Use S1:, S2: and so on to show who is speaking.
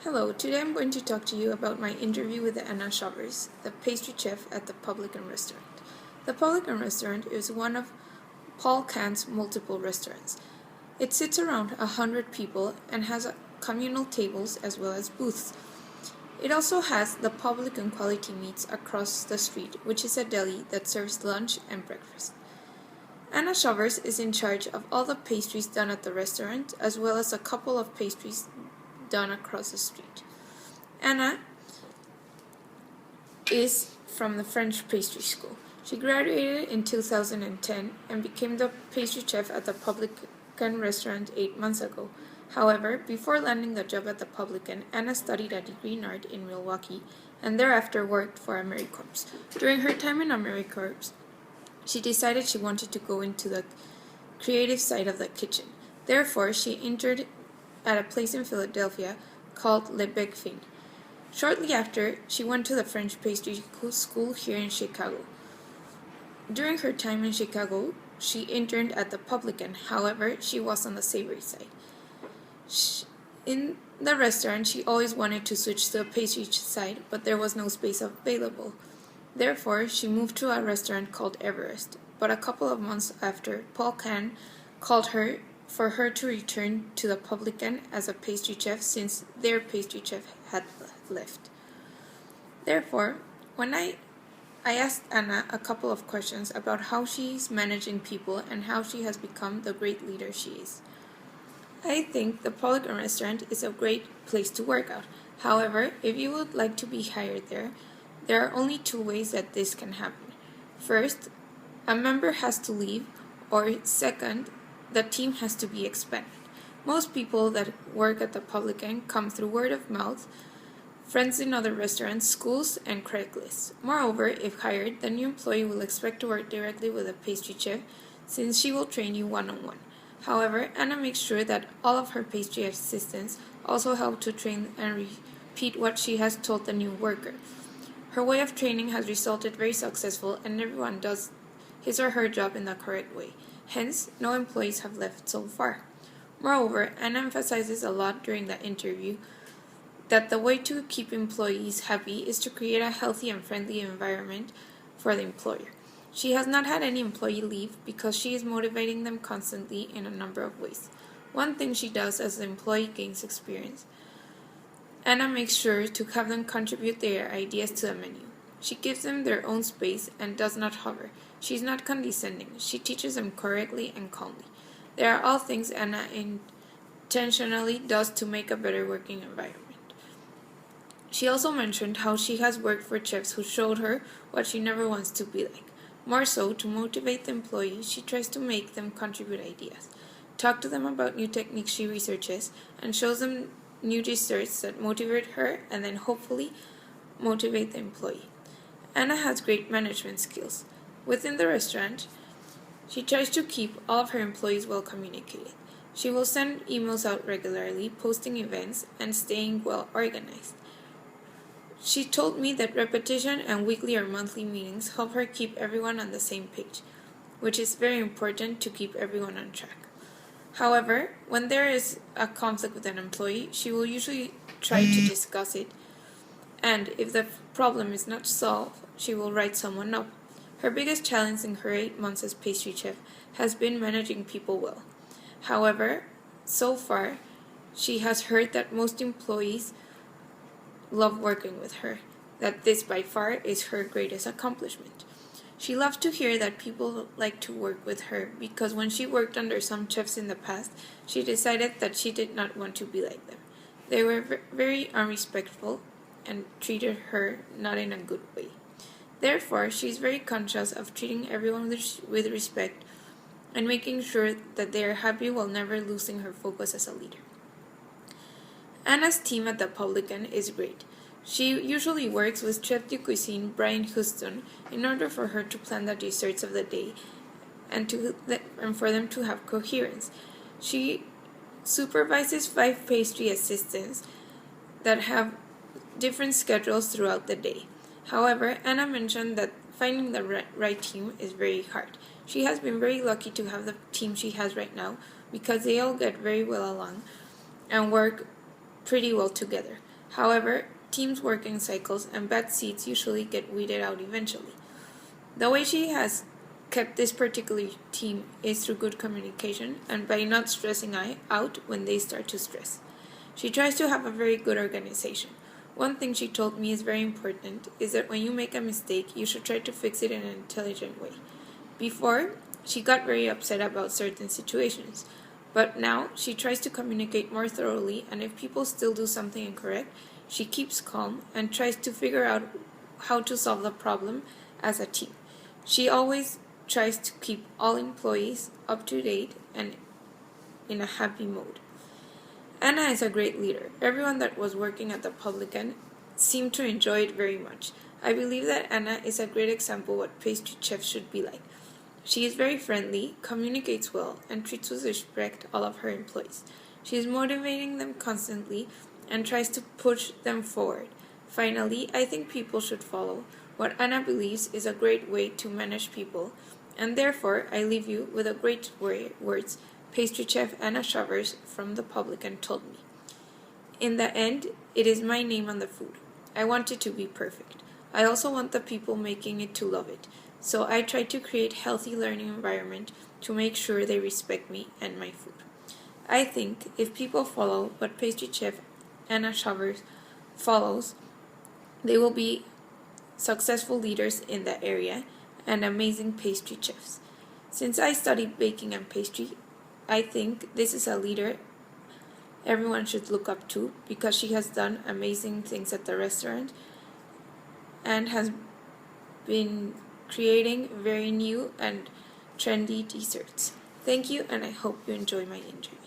S1: Hello, today I'm going to talk to you about my interview with Anna Shavers, the pastry chef at the Publican restaurant. The Publican restaurant is one of Paul Can's multiple restaurants. It sits around 100 people and has communal tables as well as booths. It also has the Publican Quality Meats across the street, which is a deli that serves lunch and breakfast. Anna Shavers is in charge of all the pastries done at the restaurant, as well as a couple of pastries done across the street. Anna is from the French pastry school. She graduated in 2010 and became the pastry chef at the Publican restaurant 8 months ago. However, before landing the job at the Publican, Anna studied a degree in art in Milwaukee and thereafter worked for AmeriCorps. During her time in AmeriCorps, she decided she wanted to go into the creative side of the kitchen. Therefore, she interned at a place in Philadelphia called Le Bec Fin. Shortly after, she went to the French pastry school here in Chicago. During her time in Chicago, she interned at the Publican. However, she was on the savory side. In the restaurant, she always wanted to switch to the pastry side, but there was no space available. Therefore, she moved to a restaurant called Everest. But a couple of months after, Paul Can called her for her to return to the Publican as a pastry chef since their pastry chef had left. Therefore, when I asked Anna a couple of questions about how she's managing people and how she has become the great leader she is. I think the Publican restaurant is a great place to work out. However, if you would like to be hired there are only two ways that this can happen. First, a member has to leave, or second, the team has to be expanded. Most people that work at the Publican come through word of mouth, friends in other restaurants, schools, and Craigslist. Moreover, if hired, the new employee will expect to work directly with a pastry chef since she will train you one-on-one. However, Anna makes sure that all of her pastry assistants also help to train and repeat what she has told the new worker. Her way of training has resulted very successful and everyone does his or her job in the correct way. Hence, no employees have left so far. Moreover, Anna emphasizes a lot during the interview that the way to keep employees happy is to create a healthy and friendly environment for the employer. She has not had any employee leave because she is motivating them constantly in a number of ways. One thing she does as the employee gains experience, Anna makes sure to have them contribute their ideas to the menu. She gives them their own space and does not hover. She is not condescending. She teaches them correctly and calmly. They are all things Anna intentionally does to make a better working environment. She also mentioned how she has worked for chefs who showed her what she never wants to be like. More so, to motivate the employees, she tries to make them contribute ideas, talk to them about new techniques she researches, and shows them new desserts that motivate her and then hopefully motivate the employee. Anna has great management skills. Within the restaurant, she tries to keep all of her employees well communicated. She will send emails out regularly, posting events, and staying well organized. She told me that repetition and weekly or monthly meetings help her keep everyone on the same page, which is very important to keep everyone on track. However, when there is a conflict with an employee, she will usually try to discuss it, and if the problem is not solved, she will write someone up. Her biggest challenge in her 8 months as pastry chef has been managing people well. However, so far, she has heard that most employees love working with her, that this by far is her greatest accomplishment. She loves to hear that people like to work with her because when she worked under some chefs in the past, she decided that she did not want to be like them. They were very unrespectful and treated her not in a good way. Therefore, she is very conscious of treating everyone with respect and making sure that they are happy while never losing her focus as a leader. Anna's team at the Publican is great. She usually works with Chef de Cuisine Brian Houston in order for her to plan the desserts of the day and for them to have coherence. She supervises 5 pastry assistants that have different schedules throughout the day. However, Anna mentioned that finding the right team is very hard. She has been very lucky to have the team she has right now because they all get very well along and work pretty well together. However, teams work in cycles and bad seeds usually get weeded out eventually. The way she has kept this particular team is through good communication and by not stressing out when they start to stress. She tries to have a very good organization. One thing she told me is very important is that when you make a mistake, you should try to fix it in an intelligent way. Before, she got very upset about certain situations, but now she tries to communicate more thoroughly, and if people still do something incorrect, she keeps calm and tries to figure out how to solve the problem as a team. She always tries to keep all employees up to date and in a happy mode. Anna is a great leader. Everyone that was working at the Publican seemed to enjoy it very much. I believe that Anna is a great example what pastry chefs should be like. She is very friendly, communicates well, and treats with respect all of her employees. She is motivating them constantly and tries to push them forward. Finally, I think people should follow what Anna believes is a great way to manage people, and therefore I leave you with a great words pastry chef Anna Shavers from the Publican told me. In the end, it is my name on the food. I want it to be perfect. I also want the people making it to love it. So I try to create healthy learning environment to make sure they respect me and my food. I think if people follow what pastry chef Anna Shavers follows, they will be successful leaders in the area and amazing pastry chefs. Since I studied baking and pastry, I think this is a leader everyone should look up to because she has done amazing things at the restaurant and has been creating very new and trendy desserts. Thank you, and I hope you enjoy my interview.